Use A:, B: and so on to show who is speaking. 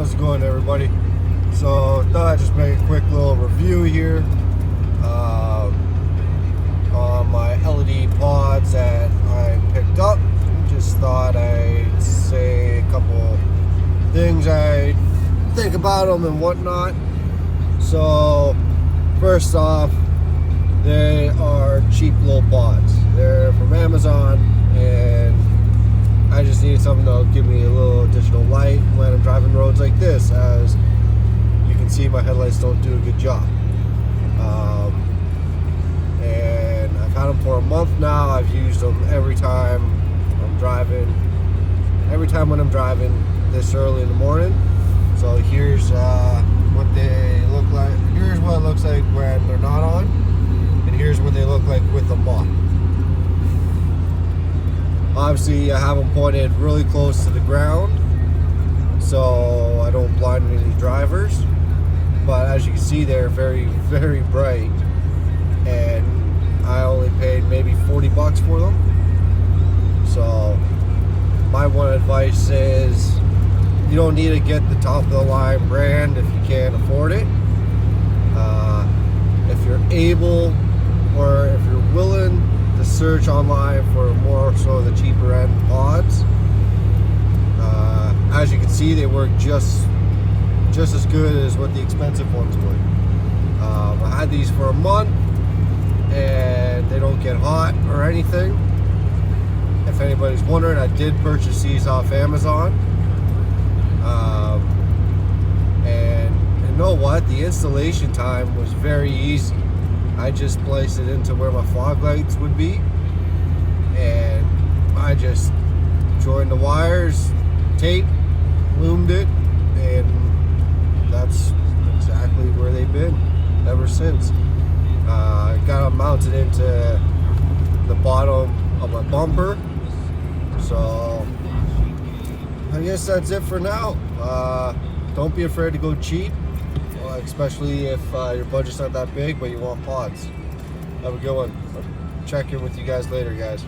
A: How's it going, everybody? So thought I'd just make a quick little review here on my LED pods that I picked up. Just thought I'd say a couple things I think about them and whatnot. So first off, they are cheap little pods. They're from Amazon, and I just needed something that'll give me a little additional light when I'm driving roads like this. As you can see, my headlights don't do a good job. And I've had them for a month now. I've used them every time I'm driving. Every time when I'm driving this early in the morning. So here's what they look like. Here's what it looks like when they're not on. And here's what they look like with them on. Obviously, I have them pointed really close to the ground, so I don't blind any drivers. But as you can see, they're very, very bright, and I only paid maybe 40 bucks for them. So my one advice is you don't need to get the top of the line brand if you can't afford it. If you're able, or if you're willing to search online for more so the cheaper end pods, as you can see, they work just as good as what the expensive ones would. I had these for a month, and they don't get hot or anything. If anybody's wondering, I did purchase these off Amazon, and you know what? The installation time was very easy. I just placed it into where my fog lights would be, and I just joined the wires, tape, loomed it, and that's exactly where they've been ever since. I got them mounted into the bottom of my bumper, so I guess that's it for now. Don't be afraid to go cheap, especially if your budget's not that big but you want pods. Have a good one. I'll check in with you guys later, guys.